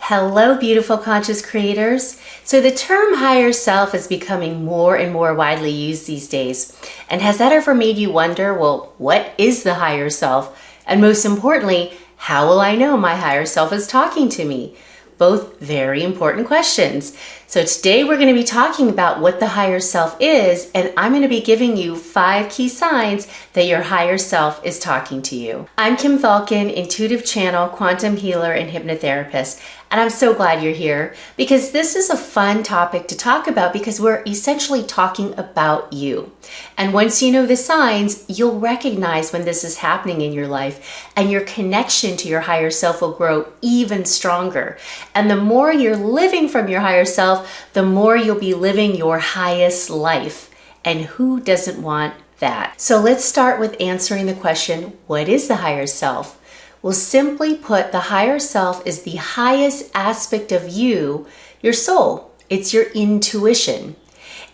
Hello, beautiful conscious creators. So the term higher self is becoming more and more widely used these days. And has that ever made you wonder, well, what is the higher self? And most importantly, how will I know my higher self is talking to me? Both very important questions. So today we're going to be talking about what the higher self is, and I'm going to be giving you 5 key signs that your higher self is talking to you. I'm Kim Falcon, intuitive channel, quantum healer, and hypnotherapist. And I'm so glad you're here because this is a fun topic to talk about because we're essentially talking about you. And once you know the signs, you'll recognize when this is happening in your life and your connection to your higher self will grow even stronger. And the more you're living from your higher self, the more you'll be living your highest life. And who doesn't want that? So let's start with answering the question, what is the higher self? Well, simply put, the higher self is the highest aspect of you, your soul. It's your intuition.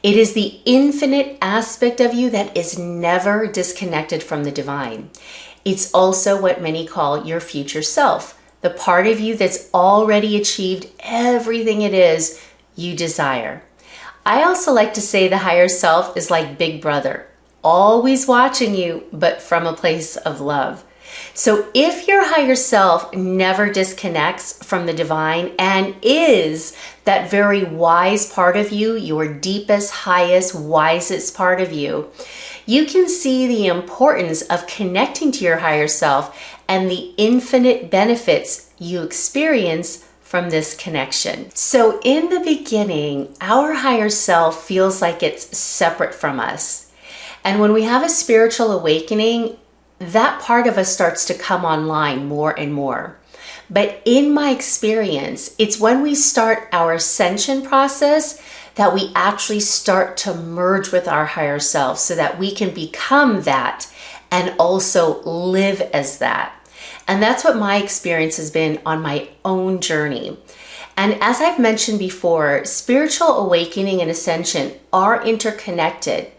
It is the infinite aspect of you that is never disconnected from the divine. It's also what many call your future self, the part of you that's already achieved everything it is you desire. I also like to say the higher self is like Big Brother, always watching you, but from a place of love. So if your higher self never disconnects from the divine and is that very wise part of you, your deepest, highest, wisest part of you, you can see the importance of connecting to your higher self and the infinite benefits you experience from this connection. So in the beginning, our higher self feels like it's separate from us. And when we have a spiritual awakening, that part of us starts to come online more and more. But in my experience, it's when we start our ascension process that we actually start to merge with our higher self so that we can become that and also live as that. And that's what my experience has been on my own journey. And as I've mentioned before, spiritual awakening and ascension are interconnected.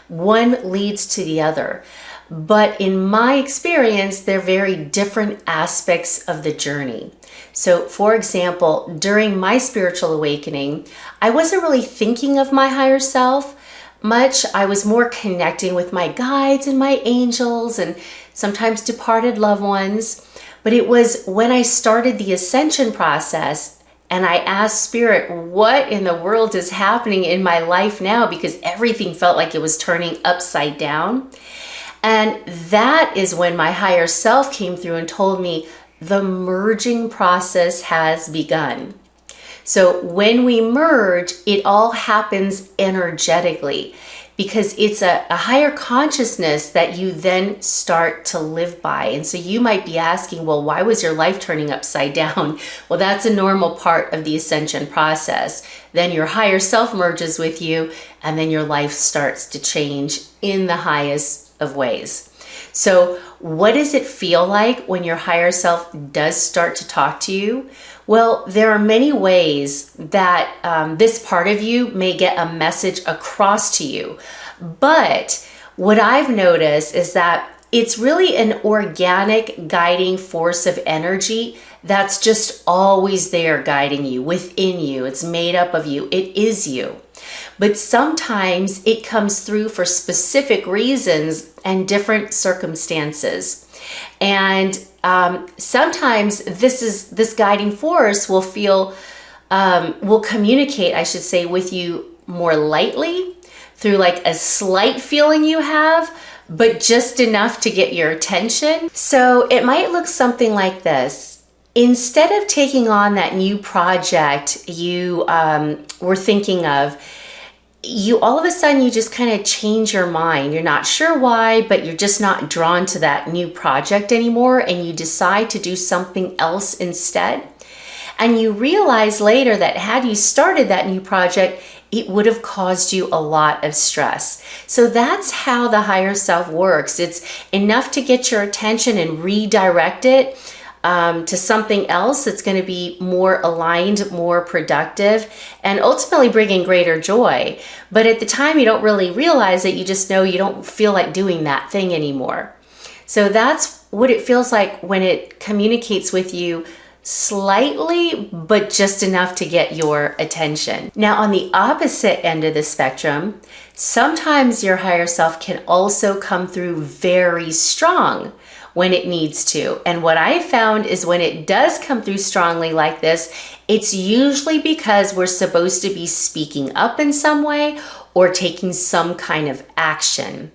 One leads to the other. But in my experience, they're very different aspects of the journey. So for example, during my spiritual awakening, I wasn't really thinking of my higher self much. I was more connecting with my guides and my angels and sometimes departed loved ones. But it was when I started the ascension process and I asked Spirit, what in the world is happening in my life now? Because everything felt like it was turning upside down. And that is when my higher self came through and told me the merging process has begun. So when we merge, it all happens energetically because it's a higher consciousness that you then start to live by. And so you might be asking, well, why was your life turning upside down? Well, that's a normal part of the ascension process. Then your higher self merges with you and then your life starts to change in the highest of ways. So what does it feel like when your higher self does start to talk to you? Well, there are many ways that this part of you may get a message across to you. But what I've noticed is that it's really an organic guiding force of energy that's just always there guiding you, within you. It's made up of you. It is you. But sometimes it comes through for specific reasons and different circumstances. And sometimes this guiding force will communicate, I should say, with you more lightly through like a slight feeling you have, but just enough to get your attention. So it might look something like this. Instead of taking on that new project you were thinking of, all of a sudden you just kind of change your mind. You're not sure why, but you're just not drawn to that new project anymore, and you decide to do something else instead. And you realize later that had you started that new project, it would have caused you a lot of stress. So that's how the higher self works. It's enough to get your attention and redirect it to something else that's going to be more aligned, more productive, and ultimately bringing greater joy. But at the time, you don't really realize it. You just know you don't feel like doing that thing anymore. So that's what it feels like when it communicates with you slightly, but just enough to get your attention. Now, on the opposite end of the spectrum, sometimes your higher self can also come through very strong when it needs to. And what I found is when it does come through strongly like this, it's usually because we're supposed to be speaking up in some way or taking some kind of action.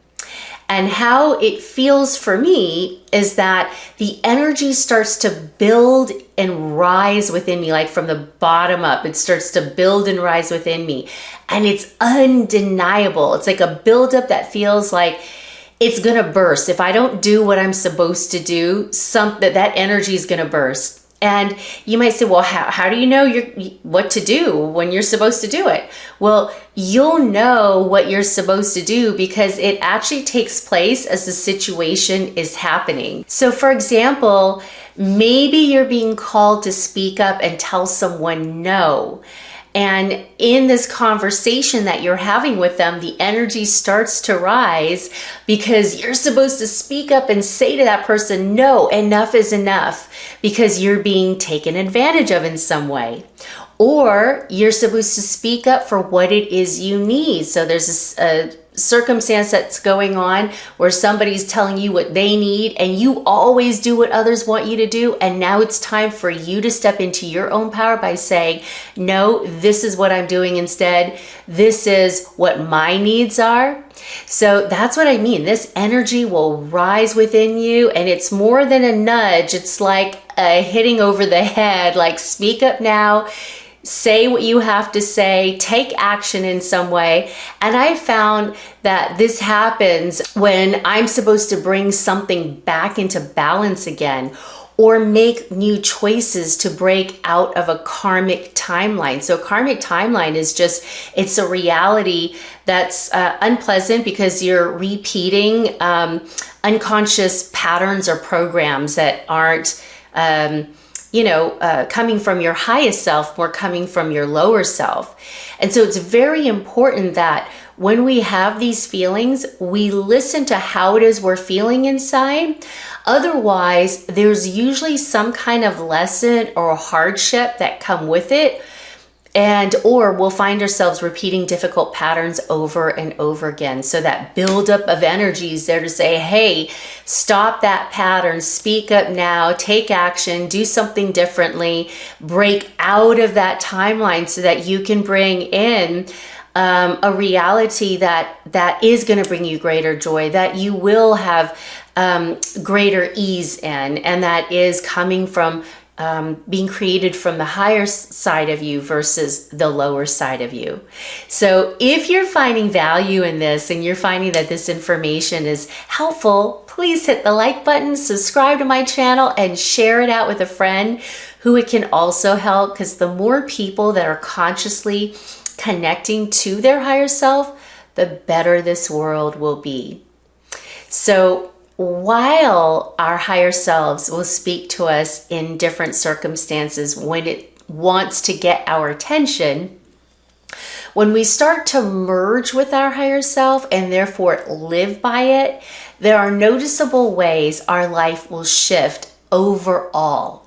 And how it feels for me is that the energy starts to build and rise within me, like from the bottom up. It starts to build and rise within me. And it's undeniable. It's like a buildup that feels like it's gonna burst. If I don't do what I'm supposed to do, that energy is gonna burst. And you might say, well, how do you know what to do when you're supposed to do it? Well, you'll know what you're supposed to do because it actually takes place as the situation is happening. So for example, maybe you're being called to speak up and tell someone no. And in this conversation that you're having with them, the energy starts to rise because you're supposed to speak up and say to that person, no, enough is enough, because you're being taken advantage of in some way. Or you're supposed to speak up for what it is you need. So there's a circumstance that's going on where somebody's telling you what they need and you always do what others want you to do, and now it's time for you to step into your own power by saying, no, this is what I'm doing instead. This is what my needs are. So that's what I mean. This energy will rise within you, and it's more than a nudge. It's like a hitting over the head, like speak up now. Say what you have to say, take action in some way. And I found that this happens when I'm supposed to bring something back into balance again, or make new choices to break out of a karmic timeline. So karmic timeline is just, it's a reality that's unpleasant because you're repeating unconscious patterns or programs that aren't coming from your highest self, more coming from your lower self. And so it's very important that when we have these feelings, we listen to how it is we're feeling inside. Otherwise, there's usually some kind of lesson or hardship that come with it. Or we'll find ourselves repeating difficult patterns over and over again. So that buildup of energy is there to say, hey, stop that pattern, speak up now, take action, do something differently, break out of that timeline so that you can bring in a reality that is going to bring you greater joy, that you will have greater ease in, and that is coming from being created from the higher side of you versus the lower side of you. So if you're finding value in this and you're finding that this information is helpful, please hit the like button, subscribe to my channel, and share it out with a friend who it can also help, because the more people that are consciously connecting to their higher self, the better this world will be. So while our higher selves will speak to us in different circumstances when it wants to get our attention, when we start to merge with our higher self and therefore live by it, there are noticeable ways our life will shift overall.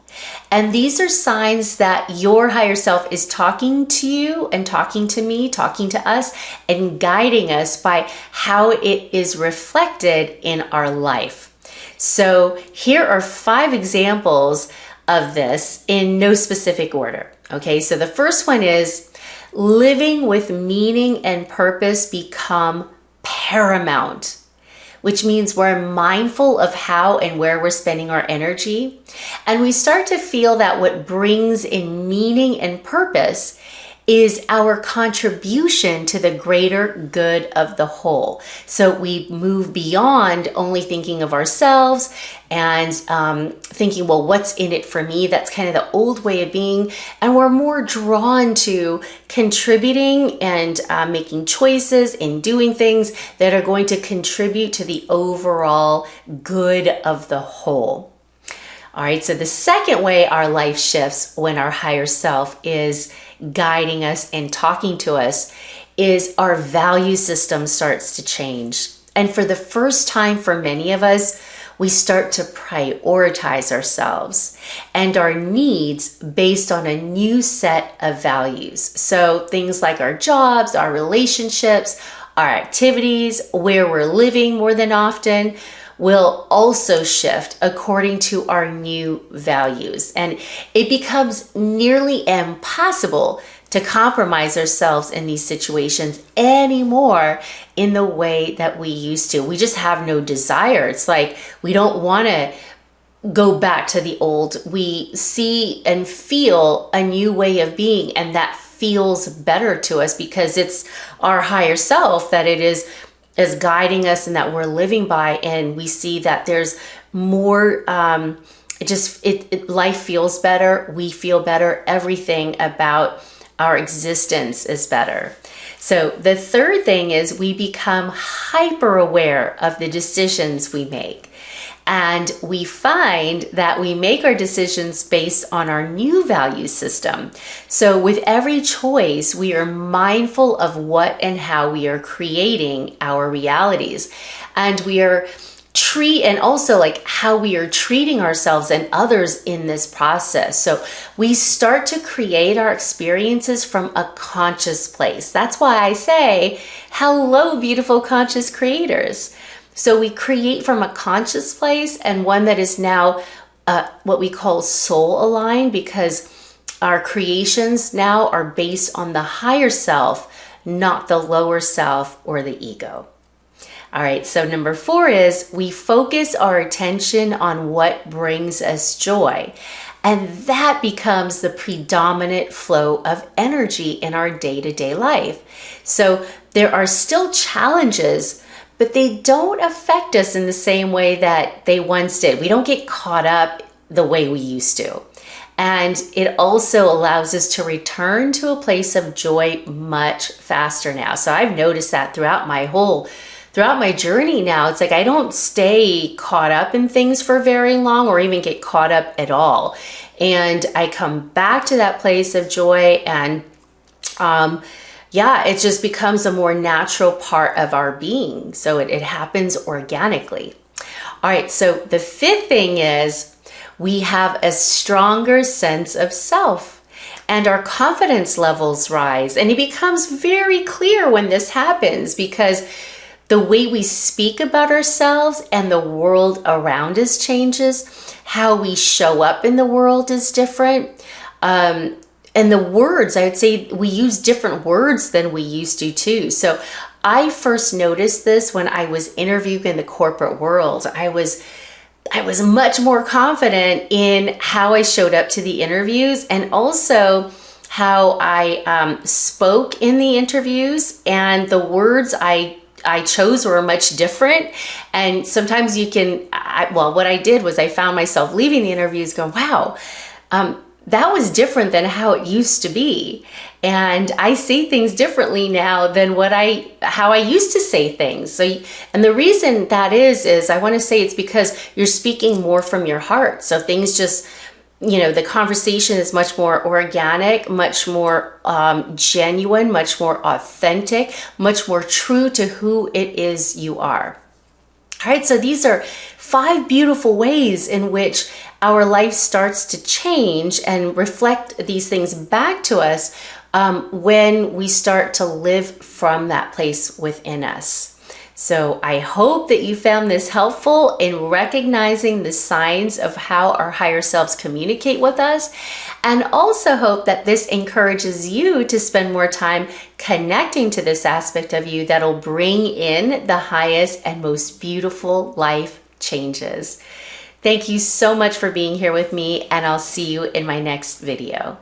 And these are signs that your higher self is talking to you and talking to me, talking to us, and guiding us by how it is reflected in our life. So here are 5 examples of this in no specific order. Okay, so the first one is living with meaning and purpose become paramount, which means we're mindful of how and where we're spending our energy. And we start to feel that what brings in meaning and purpose is our contribution to the greater good of the whole. So we move beyond only thinking of ourselves and thinking, well, what's in it for me? That's kind of the old way of being. And we're more drawn to contributing and making choices and doing things that are going to contribute to the overall good of the whole. All right, so the second way our life shifts when our higher self is guiding us and talking to us is our value system starts to change. And for the first time for many of us, we start to prioritize ourselves and our needs based on a new set of values. So things like our jobs, our relationships, our activities, where we're living more than often, will also shift according to our new values. And it becomes nearly impossible to compromise ourselves in these situations anymore in the way that we used to. We just have no desire. It's like we don't want to go back to the old. We see and feel a new way of being, and that feels better to us because it's our higher self that it is guiding us and that we're living by. And we see that there's more, life feels better. We feel better. Everything about our existence is better. So the third thing is we become hyper aware of the decisions we make. And we find that we make our decisions based on our new value system. So with every choice, we are mindful of what and how we are creating our realities. And we are and also like how we are treating ourselves and others in this process. So we start to create our experiences from a conscious place. That's why I say, hello, beautiful conscious creators. So we create from a conscious place, and one that is now what we call soul aligned, because our creations now are based on the higher self, not the lower self or the ego. All right, so number 4 is we focus our attention on what brings us joy. And that becomes the predominant flow of energy in our day-to-day life. So there are still challenges, but they don't affect us in the same way that they once did. We don't get caught up the way we used to. And it also allows us to return to a place of joy much faster now. So I've noticed that throughout my journey now. It's like I don't stay caught up in things for very long or even get caught up at all. And I come back to that place of joy, and it just becomes a more natural part of our being. So it happens organically. All right, so the 5th thing is we have a stronger sense of self. And our confidence levels rise. And it becomes very clear when this happens, because the way we speak about ourselves and the world around us changes. How we show up in the world is different. And the words, I would say we use different words than we used to too. So I first noticed this when I was interviewing in the corporate world. I was much more confident in how I showed up to the interviews, and also how I spoke in the interviews, and the words I chose were much different. And sometimes what I did was I found myself leaving the interviews going, wow, that was different than how it used to be. And I say things differently now than how I used to say things. So, and the reason that is I want to say it's because you're speaking more from your heart. So things just, the conversation is much more organic, much more genuine, much more authentic, much more true to who it is you are. All right, so these are 5 beautiful ways in which our life starts to change and reflect these things back to us when we start to live from that place within us. So I hope that you found this helpful in recognizing the signs of how our higher selves communicate with us, and also hope that this encourages you to spend more time connecting to this aspect of you that'll bring in the highest and most beautiful life changes. Thank you so much for being here with me, and I'll see you in my next video.